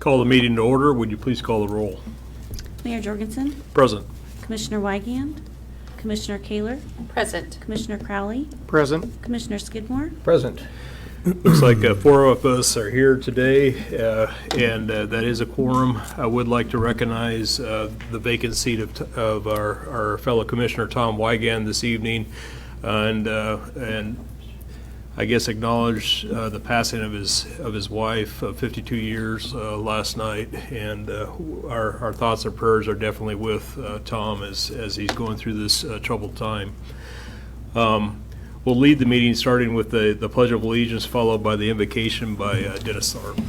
Call the meeting to order. Would you please call the roll? Mayor Jorgensen, Present. Commissioner Wygand, Commissioner Kaler, Present. Commissioner Crowley, Present. Commissioner Skidmore. Present. Looks like 4 of us are here today, and that is a quorum. I would like to recognize the vacant seat of our fellow Commissioner Tom Wygand this evening, and I guess acknowledge the passing of his wife of 52 years last night, and our thoughts and prayers are definitely with Tom as he's going through this troubled time. We'll lead the meeting starting with the Pledge of Allegiance, followed by the invocation by Dennis Tharp.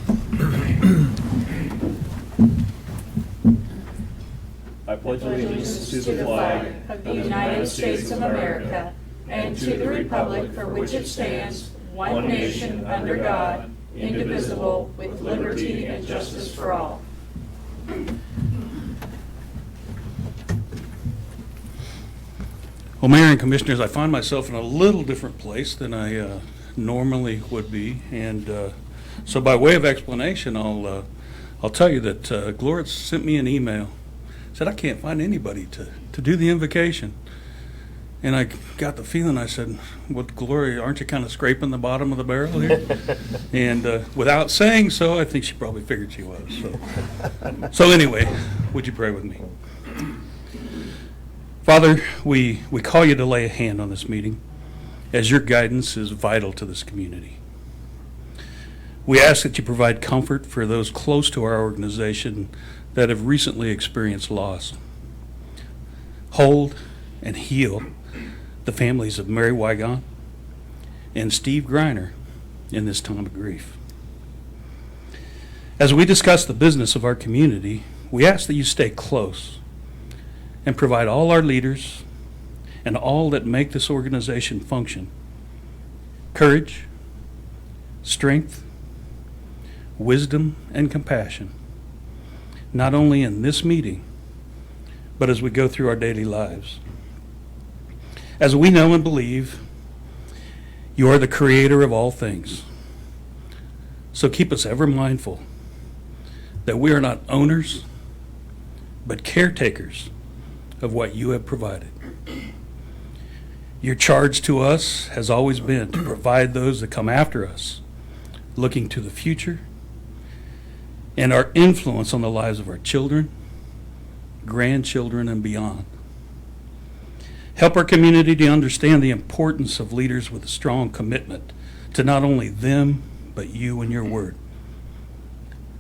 I pledge allegiance to the flag of the United States of America and to the republic for which it stands, one nation under God, indivisible, with liberty and justice for all. Well, Mayor and Commissioners, I find myself in a little different place than I normally would be, and so by way of explanation, I'll tell you that Gloria sent me an email, said I can't find anybody to do the invocation, and I got the feeling, I said, well, Gloria, aren't you kind of scraping the bottom of the barrel here? And without saying so, I think she probably figured she was. So anyway, would you pray with me? Father, we call you to lay a hand on this meeting, as your guidance is vital to this community. We ask that you provide comfort for those close to our organization that have recently experienced loss. Hold and heal the families of Mary Wygand and Steve Greiner in this time of grief. As we discuss the business of our community, we ask that you stay close and provide all our leaders and all that make this organization function courage, strength, wisdom, and compassion, not only in this meeting, but as we go through our daily lives. As we know and believe, you are the creator of all things. So keep us ever mindful that we are not owners, but caretakers of what you have provided. Your charge to us has always been to provide those that come after us, looking to the future and our influence on the lives of our children, grandchildren, and beyond. Help our community to understand the importance of leaders with a strong commitment to not only them, but you and your word.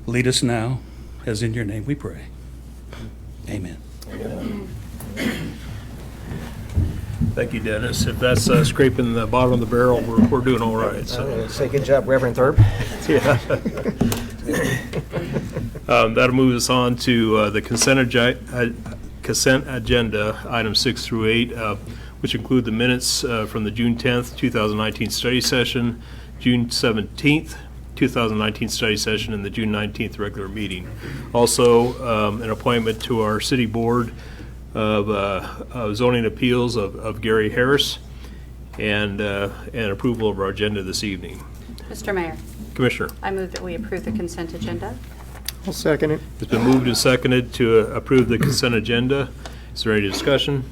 Lead us now, as in your name we pray. Amen. Amen. Thank you, Dennis. If that's scraping the bottom of the barrel, we're doing all right. So. Say good job, Reverend Thurb. Yeah. That'll move us on to the consent agenda, items 6 through 8, which include the minutes from the June 10th, 2019 study session, June 17th, 2019 study session, and the June 19th regular meeting. Also, an appointment to our city board of zoning appeals of Gary Harris, and approval of our agenda this evening. Mr. Mayor, Commissioner. I move that we approve the consent agenda. I'll second it. It's been moved and seconded to approve the consent agenda. Is there any discussion?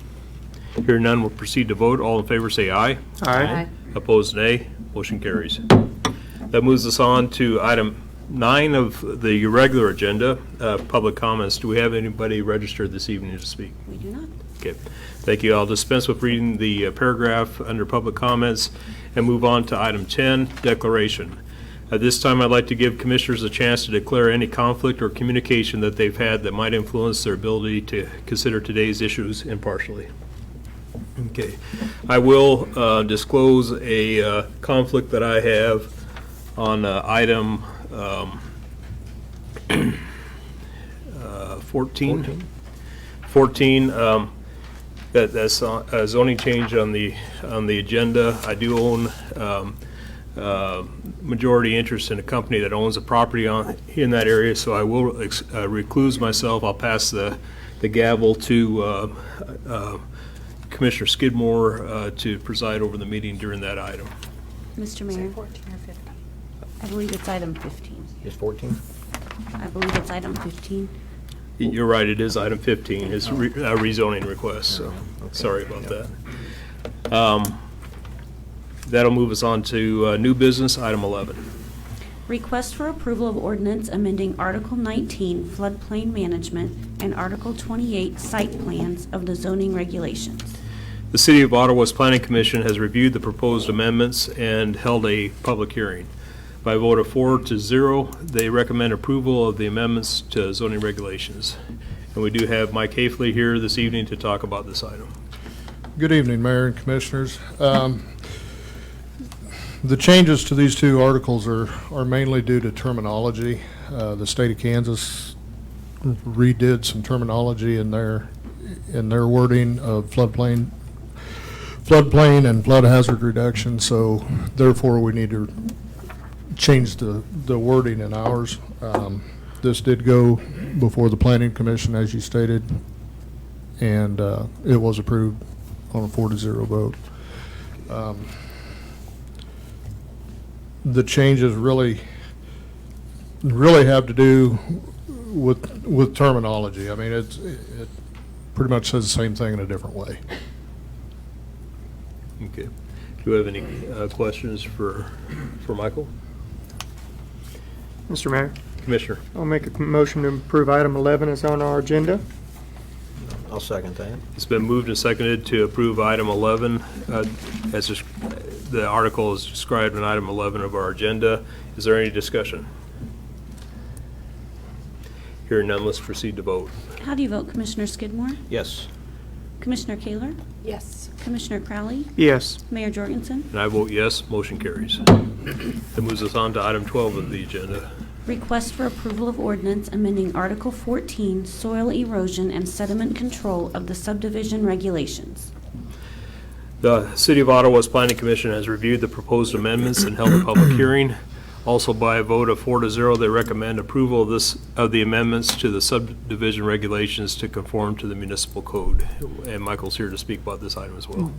Hearing none, we'll proceed to vote. All in favor say aye. Aye. Opposed, nay. Motion carries. That moves us on to item 9 of the regular agenda, public comments. Do we have anybody registered this evening to speak? We do not. Okay, thank you. I'll dispense with reading the paragraph under public comments and move on to item 10, declaration. At this time, I'd like to give commissioners a chance to declare any conflict or communication that they've had that might influence their ability to consider today's issues impartially. Okay, I will disclose a conflict that I have on item 14. 14. That's a zoning change on the agenda. I do own majority interest in a company that owns a property in that area, so I will recluse myself. I'll pass the gavel to Commissioner Skidmore to preside over the meeting during that item. Mr. Mayor, 14 or 15? I believe it's item 15. Just 14? I believe it's item 15. You're right, it is item 15, is rezoning request, so sorry about that. That'll move us on to new business, item 11. Request for approval of ordinance amending Article 19 floodplain management and Article 28 site plans of the zoning regulations. The City of Ottawa's Planning Commission has reviewed the proposed amendments and held a public hearing. By a vote of 4-0, they recommend approval of the amendments to zoning regulations. And we do have Mike Hafley here this evening to talk about this item. Good evening, Mayor and Commissioners. The changes to these two articles are mainly due to terminology. The state of Kansas redid some terminology in their wording of floodplain and flood hazard reduction, so therefore we need to change the wording in ours. This did go before the Planning Commission, as you stated, and it was approved on a 4-0 vote. The changes really have to do with terminology. I mean, it pretty much says the same thing in a different way. Okay. Do you have any questions for Michael? Mr. Mayor, Commissioner? I'll make a motion to approve item 11 is on our agenda. I'll second that. It's been moved and seconded to approve item 11, the article is described in item 11 of our agenda. Is there any discussion? Hearing none, let's proceed to vote. How do you vote, Commissioner Skidmore? Yes. Commissioner Kaler? Yes. Commissioner Crowley? Yes. Mayor Jorgensen? And I vote yes, motion carries. That moves us on to item 12 of the agenda. Request for approval of ordinance amending Article 14 soil erosion and sediment control of the subdivision regulations. The City of Ottawa's Planning Commission has reviewed the proposed amendments and held a public hearing. Also, by a vote of 4-0, they recommend approval of the amendments to the subdivision regulations to conform to the municipal code. And Michael's here to speak about this item as well.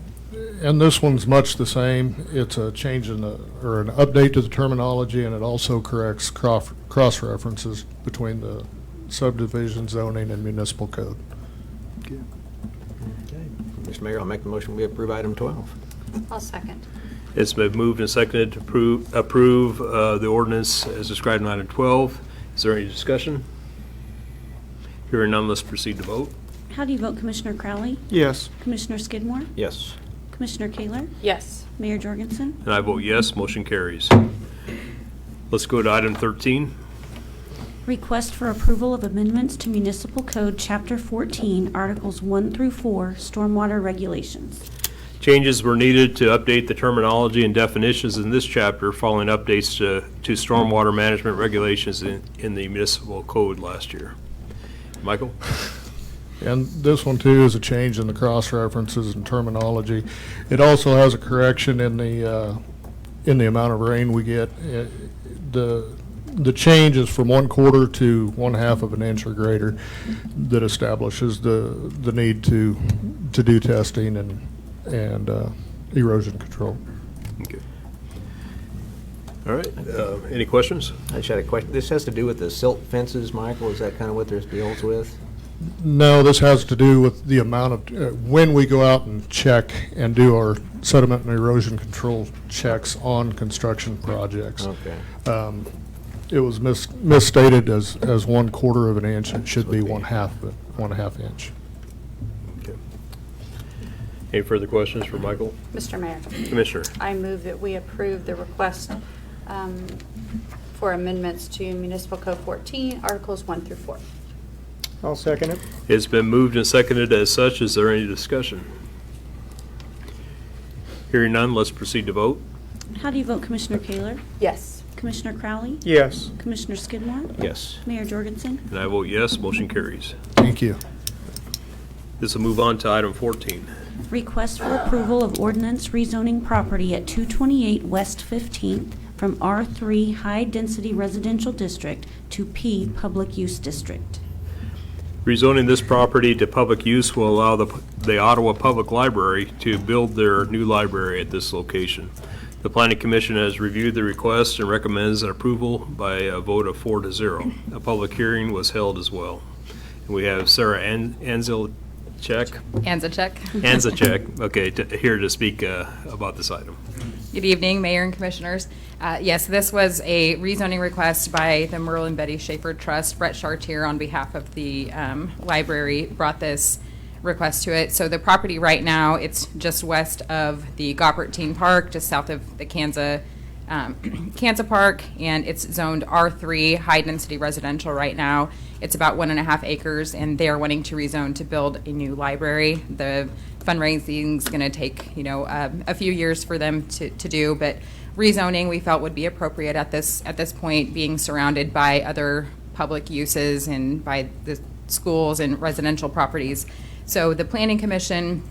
And this one's much the same. It's a change or an update to the terminology, and it also corrects cross-references between the subdivision zoning and municipal code. Okay. Mr. Mayor, I'll make the motion we approve item 12. I'll second. It's been moved and seconded to approve the ordinance as described in item 12. Is there any discussion? Hearing none, let's proceed to vote. How do you vote, Commissioner Crowley? Yes. Commissioner Skidmore? Yes. Commissioner Kaler? Yes. Mayor Jorgensen? And I vote yes, motion carries. Let's go to item 13. Request for approval of amendments to Municipal Code Chapter 14, Articles 1 through 4, Stormwater Regulations. Changes were needed to update the terminology and definitions in this chapter following updates to stormwater management regulations in the municipal code last year. Michael? And this one too is a change in the cross-references and terminology. It also has a correction in the amount of rain we get. The change is from 1/4 to 1/2 of an inch or greater that establishes the need to do testing and erosion control. Okay. All right, any questions? I just had a question. This has to do with the silt fences, Michael? Is that kind of what this deals with? No, this has to do with the amount of, when we go out and check and do our sediment and erosion control checks on construction projects. Okay. It was misstated as 1/4 of an inch. It should be 1/2 inch. Okay. Any further questions for Michael? Mr. Mayor, Commissioner? I move that we approve the request for amendments to Municipal Code 14, Articles 1 through 4. I'll second it. It's been moved and seconded as such. Is there any discussion? Hearing none, let's proceed to vote. How do you vote, Commissioner Kaler? Yes. Commissioner Crowley? Yes. Commissioner Skidmore? Yes. Mayor Jorgensen? And I vote yes, motion carries. Thank you. This will move on to item 14. Request for approval of ordinance rezoning property at 228 West 15th from R3 High Density Residential District to P Public Use District. Rezoning this property to public use will allow the Ottawa Public Library to build their new library at this location. The Planning Commission has reviewed the request and recommends an approval by a vote of 4-0. A public hearing was held as well. And we have Sarah Anzilchek, Anzacek. okay, here to speak about this item. Good evening, Mayor and Commissioners. Yes, this was a rezoning request by the Merle and Betty Schaefer Trust. Brett Chartier, on behalf of the library, brought this request to it. So the property right now, it's just west of the Goppert Teen Park, just south of the Kansas Park, and it's zoned R3, high-density residential right now. It's about 1.5 acres, and they're wanting to rezone to build a new library. The fundraising is going to take, a few years for them to do, but rezoning we felt would be appropriate at this point, being surrounded by other public uses and by the schools and residential properties. So the Planning Commission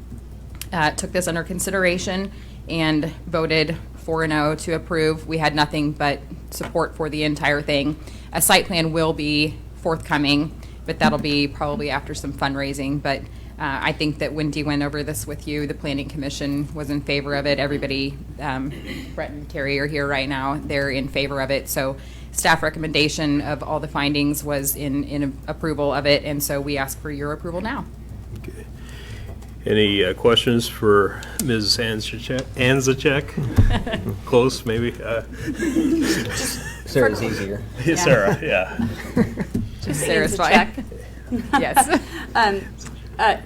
took this under consideration and voted 4-0 to approve. We had nothing but support for the entire thing. A site plan will be forthcoming, but that'll be probably after some fundraising. But I think that Wendy went over this with you. The Planning Commission was in favor of it. Everybody, Brett and Terry are here right now. They're in favor of it. So staff recommendation of all the findings was in approval of it, and so we ask for your approval now. Okay. Any questions for Ms. Anzacek? Close, maybe? Sarah's easier. Sarah, yeah. Sarah's fine. Yes.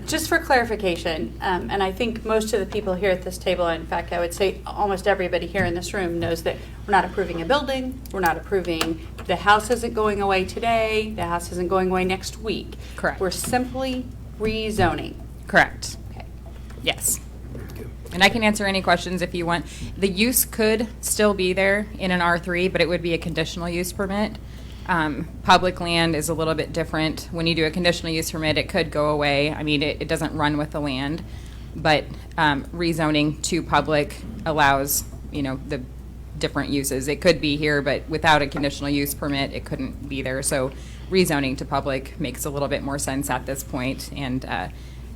Just for clarification, and I think most of the people here at this table, in fact, I would say almost everybody here in this room knows that we're not approving a building, we're not approving, the house isn't going away today, the house isn't going away next week. Correct. We're simply rezoning. Correct. Okay. Yes. And I can answer any questions if you want. The use could still be there in an R3, but it would be a conditional use permit. Public land is a little bit different. When you do a conditional use permit, it could go away. I mean, it doesn't run with the land, but rezoning to public allows, the different uses. It could be here, but without a conditional use permit, it couldn't be there. So rezoning to public makes a little bit more sense at this point, and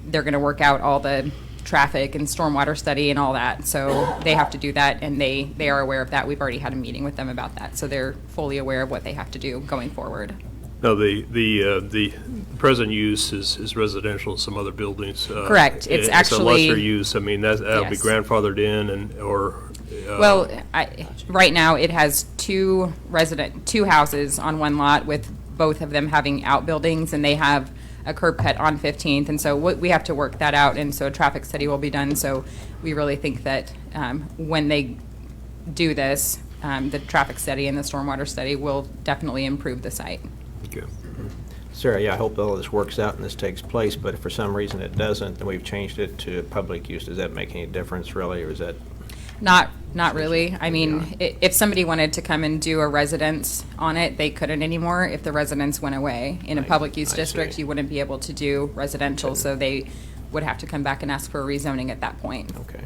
they're going to work out all the traffic and stormwater study and all that. So they have to do that, and they are aware of that. We've already had a meeting with them about that, so they're fully aware of what they have to do going forward. No, the present use is residential in some other buildings. Correct. It's actually a lesser use. I mean, that'll be Yes. grandfathered in, or well, right now it has two houses on one lot, with both of them having outbuildings, and they have a curb cut on 15th, and so we have to work that out, and so a traffic study will be done. So we really think that when they do this, the traffic study and the stormwater study will definitely improve the site. Okay. Sarah, yeah, I hope all this works out and this takes place, but if for some reason it doesn't, and we've changed it to public use, does that make any difference really, or is that? Not really. I mean, if somebody wanted to come and do a residence on it, they couldn't anymore if the residence went away. In a public use district, you wouldn't be able to do residential, so they would have to come back and ask for a rezoning at that point. Okay.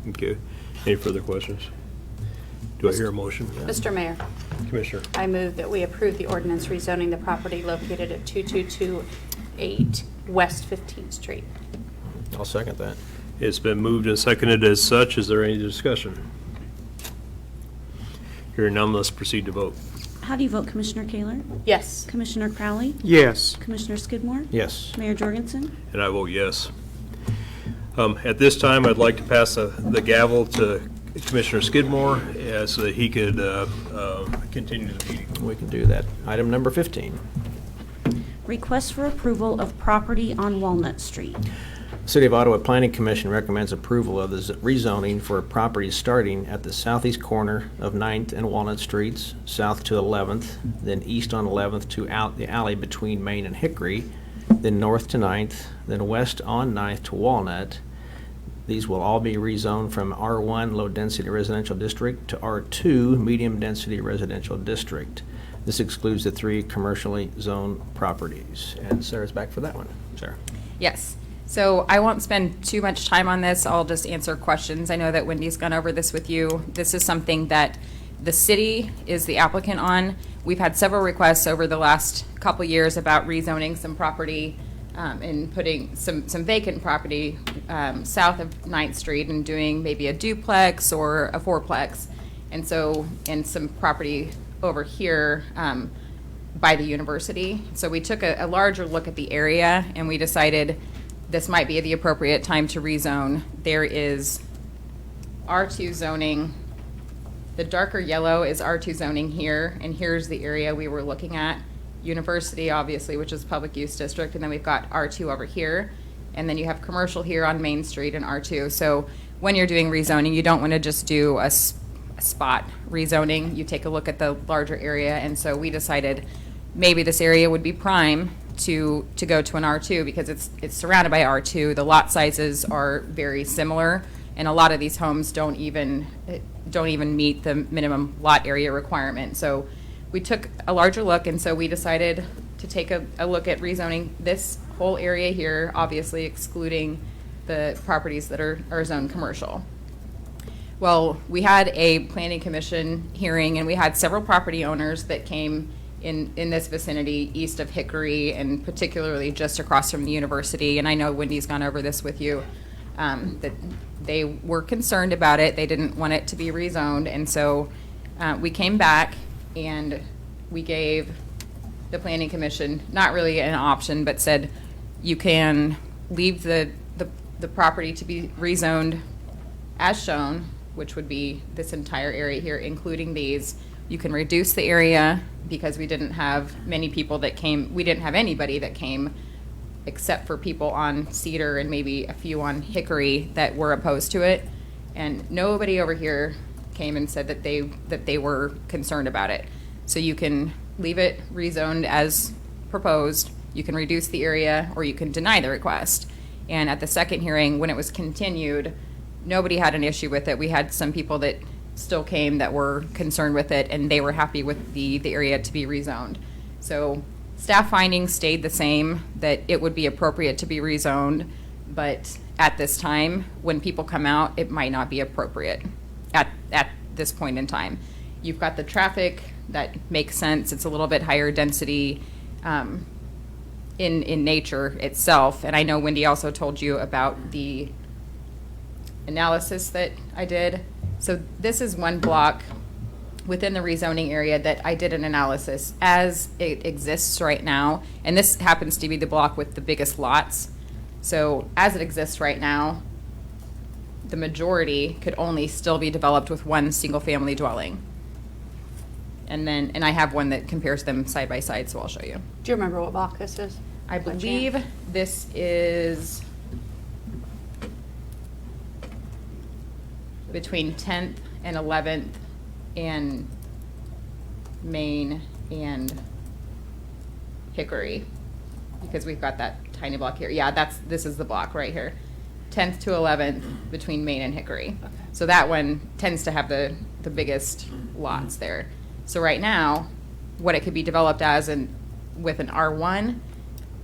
Okay. Any further questions? Do I hear a motion? Mr. Mayor, Commissioner. I move that we approve the ordinance rezoning the property located at 2228 West 15th Street. I'll second that. It's been moved and seconded as such. Is there any discussion? Hearing none, let's proceed to vote. How do you vote, Commissioner Kaler? Yes. Commissioner Crowley? Yes. Commissioner Skidmore? Yes. Mayor Jorgensen? And I vote yes. At this time, I'd like to pass the gavel to Commissioner Skidmore so that he could continue the meeting. We can do that. Item number 15. Request for approval of property on Walnut Street. City of Ottawa Planning Commission recommends approval of the rezoning for properties starting at the southeast corner of 9th and Walnut Streets, south to 11th, then east on 11th to the alley between Main and Hickory, then north to 9th, then west on 9th to Walnut. These will all be rezoned from R1 Low Density Residential District to R2 Medium Density Residential District. This excludes the 3 commercially zoned properties. And Sarah's back for that one. Sarah. Yes. So I won't spend too much time on this. I'll just answer questions. I know that Wendy's gone over this with you. This is something that the city is the applicant on. We've had several requests over the last couple years about rezoning some property and putting some vacant property south of 9th Street and doing maybe a duplex or a fourplex. And so, and some property over here by the university. So we took a larger look at the area and we decided this might be the appropriate time to rezone. There is R2 zoning. The darker yellow is R2 zoning here, and here's the area we were looking at. University, obviously, which is public use district, and then we've got R2 over here, and then you have commercial here on Main Street and R2. So when you're doing rezoning, you don't want to just do a spot rezoning. You take a look at the larger area, and so we decided maybe this area would be prime to go to an R2 because it's surrounded by R2. The lot sizes are very similar, and a lot of these homes don't even meet the minimum lot area requirement. So we took a larger look, and so we decided to take a look at rezoning this whole area here, obviously excluding the properties that are zoned commercial. Well, we had a planning commission hearing, and we had several property owners that came in this vicinity east of Hickory, and particularly just across from the university. And I know Wendy's gone over this with you, that they were concerned about it. They didn't want it to be rezoned. And so we came back and we gave the planning commission not really an option, but said you can leave the property to be rezoned as shown, which would be this entire area here, including these. You can reduce the area because we didn't have many people that came. We didn't have anybody that came except for people on Cedar and maybe a few on Hickory that were opposed to it. And nobody over here came and said that they were concerned about it. So you can leave it rezoned as proposed. You can reduce the area or you can deny the request. And at the second hearing, when it was continued, nobody had an issue with it. We had some people that still came that were concerned with it, and they were happy with the area to be rezoned. So staff findings stayed the same, that it would be appropriate to be rezoned, but at this time, when people come out, it might not be appropriate at this point in time. You've got the traffic that makes sense. It's a little bit higher density in nature itself. And I know Wendy also told you about the analysis that I did. So this is one block within the rezoning area that I did an analysis as it exists right now. And this happens to be the block with the biggest lots. So as it exists right now, the majority could only still be developed with one single family dwelling. And I have one that compares them side by side, so I'll show you. Do you remember what block this is? I believe this is between 10th and 11th and Main and Hickory, because we've got that tiny block here. Yeah, this is the block right here. 10th to 11th between Main and Hickory. Okay. So that one tends to have the biggest lots there. So right now, what it could be developed as with an R1,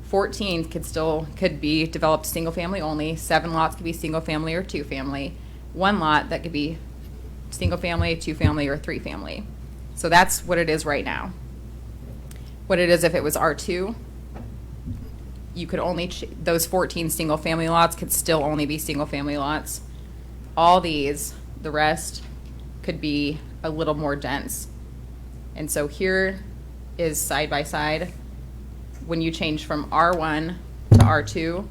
14 could be developed single family only. 7 lots could be single family or 2 family. 1 lot that could be single family, 2 family, or 3 family. So that's what it is right now. What it is if it was R2, you could only, those 14 single family lots could still only be single family lots. All these, the rest, could be a little more dense. And so here is side by side. When you change from R1 to R2,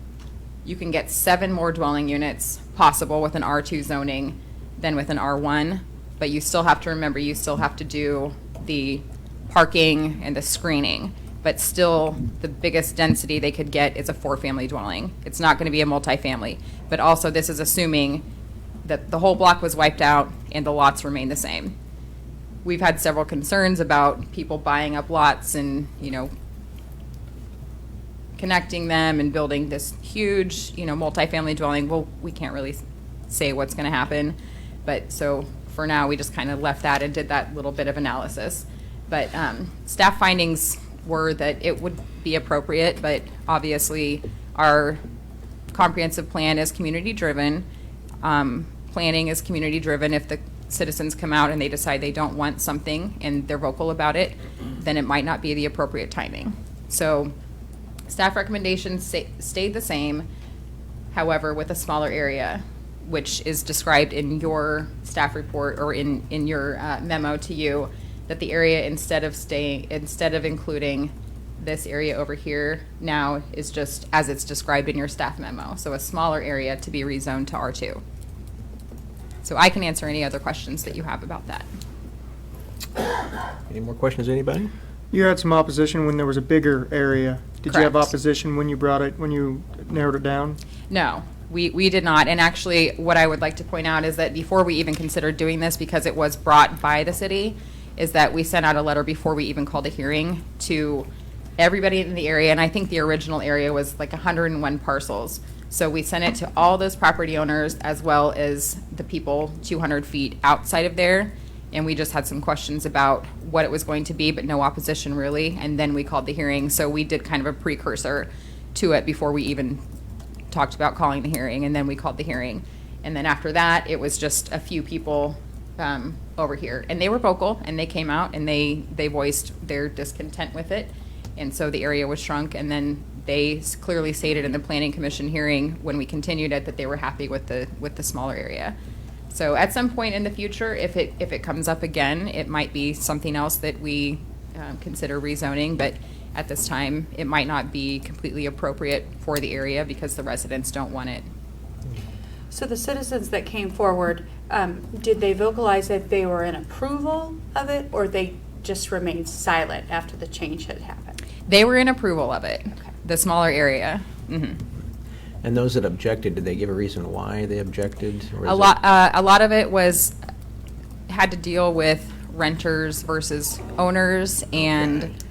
you can get 7 more dwelling units possible with an R2 zoning than with an R1, but you still have to remember, you still have to do the parking and the screening, but still the biggest density they could get is a 4-family dwelling. It's not going to be a multifamily, but also this is assuming that the whole block was wiped out and the lots remain the same. We've had several concerns about people buying up lots and, connecting them and building this huge, multifamily dwelling. Well, we can't really say what's going to happen, but so for now we just kind of left that and did that little bit of analysis. But staff findings were that it would be appropriate, but obviously our comprehensive plan is community driven. Planning is community driven. If the citizens come out and they decide they don't want something and they're vocal about it, then it might not be the appropriate timing. So Staff recommendations stayed the same, however, with a smaller area, which is described in your staff report or in your memo to you, that the area instead of including this area over here now is just as it's described in your staff memo. So a smaller area to be rezoned to R2. So I can answer any other questions that you have about that. Any more questions, anybody? You had some opposition when there was a bigger area. Did you have Correct. opposition when you narrowed it down? No, we did not. And actually, what I would like to point out is that before we even considered doing this, because it was brought by the city, is that we sent out a letter before we even called a hearing to everybody in the area. And I think the original area was like 101 parcels. So we sent it to all those property owners as well as the people 200 feet outside of there. And we just had some questions about what it was going to be, but no opposition really. And then we called the hearing. So we did kind of a precursor to it before we even talked about calling the hearing. And then we called the hearing. And then after that, it was just a few people over here. And they were vocal, and they came out, and they voiced their discontent with it. And so the area was shrunk. And then they clearly stated in the Planning Commission hearing, when we continued it, that they were happy with the smaller area. So at some point in the future, if it comes up again, it might be something else that we consider rezoning, but at this time, it might not be completely appropriate for the area because the residents don't want it. So the citizens that came forward, did they vocalize that they were in approval of it, or they just remained silent after the change had happened? They were in approval of it, Okay. the smaller area. Mhm. And those that objected, did they give a reason why they objected? Or is A lot of it had to deal with renters versus owners and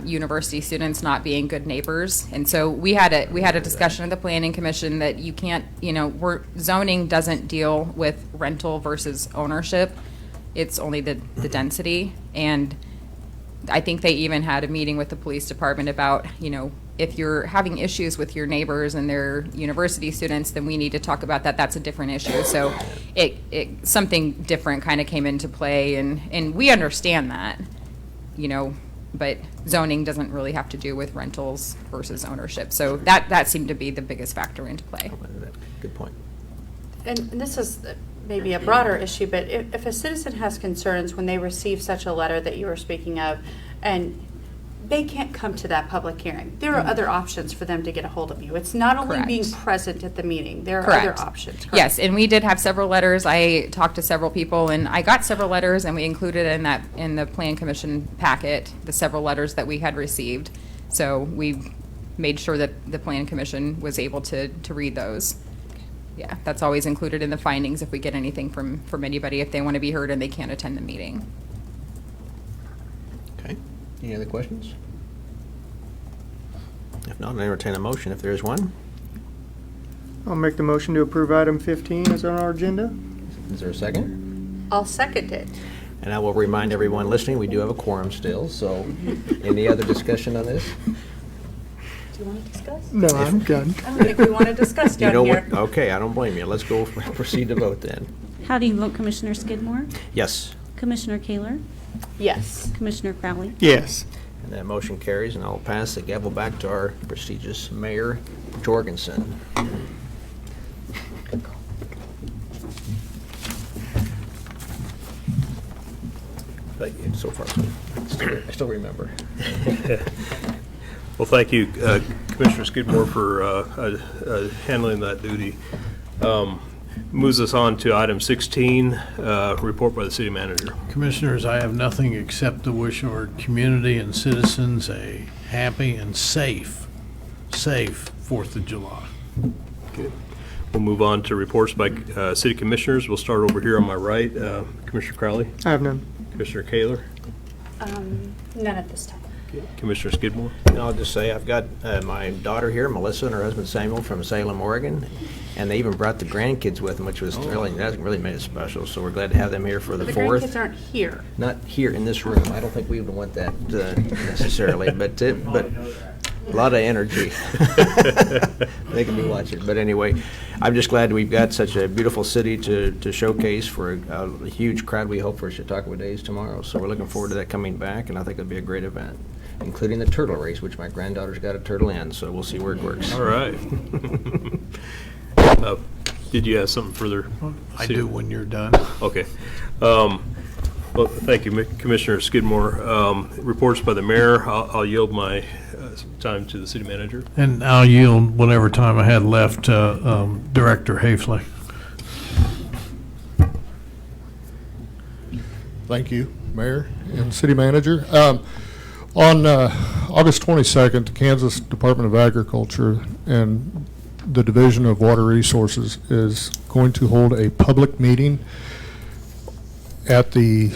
university students not being good neighbors. And so we had a discussion at the Planning Commission that you can't, zoning doesn't deal with rental versus ownership. It's only the density. And I think they even had a meeting with the police department about, if you're having issues with your neighbors and they're university students, then we need to talk about that. That's a different issue. So something different kind of came into play, and we understand that, but zoning doesn't really have to do with rentals versus ownership. So that seemed to be the biggest factor into play. Good point. And this is maybe a broader issue, but if a citizen has concerns when they receive such a letter that you were speaking of, and they can't come to that public hearing, there are other options for them to get a hold of you. It's not only Correct. being present at the meeting, there are Correct. other options. Correct? Yes, and we did have several letters. I talked to several people, and I got several letters, and we included in the Plan Commission packet the several letters that we had received. So we made sure that the Plan Commission was able to read those. Yeah, that's always included in the findings if we get anything from anybody, if they want to be heard and they can't attend the meeting. Okay. Any other questions? If not, I entertain a motion if there is one. I'll make the motion to approve item 15 is on our agenda. Is there a second? I'll second it. And I will remind everyone listening, we do have a quorum still, so any other discussion on this? Do you want to discuss? No, I'm done. I don't think we want to discuss You down know here. what? Okay, I don't blame you. Let's go proceed to vote then. How do you vote, Commissioner Skidmore? Yes. Commissioner Kaler? Yes. Commissioner Crowley? Yes. And that motion carries, and I'll pass the gavel back to our prestigious Mayor Jorgensen. Thank you. So far, so I still remember. Well, thank you, Commissioner Skidmore, for handling that duty. Moves us on to item 16, report by the city manager. Commissioners, I have nothing except to wish our community and citizens a happy and safe 4th of July. Good. We'll move on to reports by city commissioners. We'll start over here on my right. Commissioner Crowley, I have none. Commissioner Kaler, None at this time. Commissioner Skidmore. And I'll just say, I've got my daughter here, Melissa, and her husband Samuel from Salem, Oregon, and they even brought the grandkids with them, which was that really made it special. So we're glad to have them here for the The 4th. grandkids aren't here. Not here in this room. I don't think we would want that necessarily, but A lot of energy. They can be watching. But anyway, I'm just glad we've got such a beautiful city to showcase for a huge crowd we hope for Chautauqua Days tomorrow. So we're looking forward to that coming back, and I think it'll be a great event, including the turtle race, which my granddaughter's got a turtle in, so we'll see where it works. All right. Did you have something further? I do when you're done. Okay. Well, thank you, Commissioner Skidmore. Reports by the mayor. I'll yield my time to the city manager. And I'll yield whatever time I had left to Director Hafley. Thank you, Mayor and City Manager. On August 22nd, the Kansas Department of Agriculture and the Division of Water Resources is going to hold a public meeting at the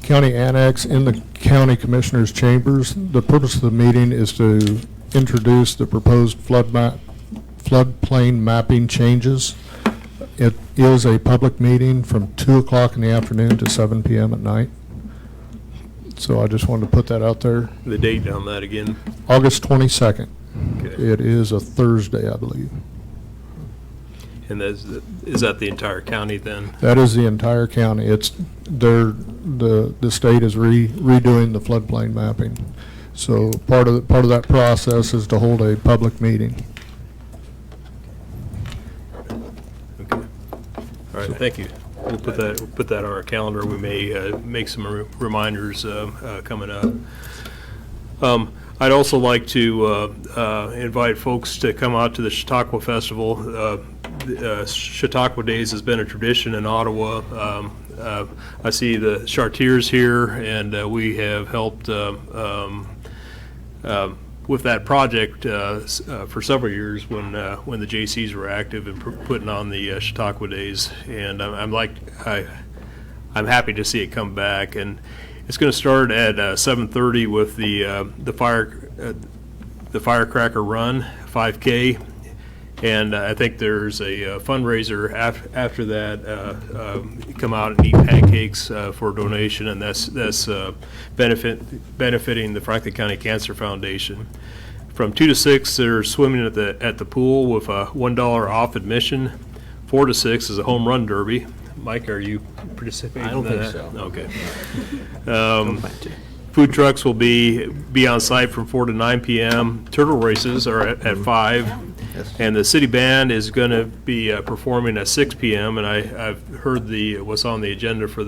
county annex in the county commissioners' chambers. The purpose of the meeting is to introduce the proposed floodplain mapping changes. It is a public meeting from 2 o'clock in the afternoon to 7 p.m. at night. So I just wanted to put that out there. The date on that again. August 22nd. Okay. It is a Thursday, I believe. And is that the entire county then? That is the entire county. It's the state is redoing the floodplain mapping. So part of that process is to hold a public meeting. Okay. All right. Thank you. We'll put that on our calendar. We may make some reminders coming up. I'd also like to invite folks to come out to the Chautauqua Festival. Chautauqua Days has been a tradition in Ottawa. I see the Chartiers here, and we have helped with that project for several years when the JCs were active in putting on the Chautauqua Days, and I'm happy to see it come back. And it's going to start at 7:30 with the firecracker run 5K. And I think there's a fundraiser after that. Come out and eat pancakes for a donation, and that's benefiting the Franklin County Cancer Foundation. From 2 to 6, they're swimming at the pool with a $1 off admission. 4 to 6 is a home run derby. Mike, are you participating? I don't in think that? so. Okay. Don't plan to. Food trucks will be on site from 4 to 9 p.m. Turtle races are at 5. Yes. And the city band is going to be performing at 6 p.m. And I've heard what's on the agenda for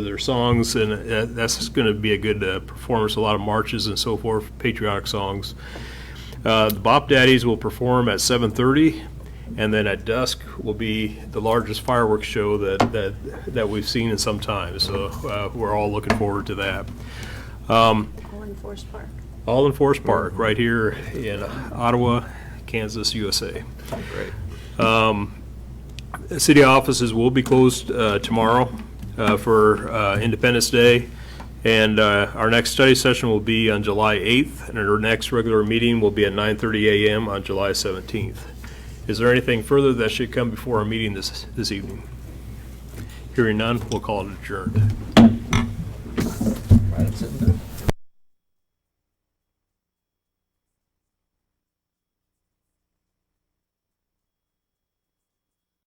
their songs, and that's going to be a good performance. A lot of marches and so forth, patriotic songs. The Bop Daddies will perform at 7:30, and then at dusk will be the largest fireworks show that we've seen in some time. So we're all looking forward to that. All in Forest Park. All in Forest Park, right here in Ottawa, Kansas, USA. Great. City offices will be closed tomorrow for Independence Day, and our next study session will be on July 8th, and our next regular meeting will be at 9:30 a.m. on July 17th. Is there anything further that should come before our meeting this evening? Hearing none, we'll call it adjourned. Right, I'm sitting down.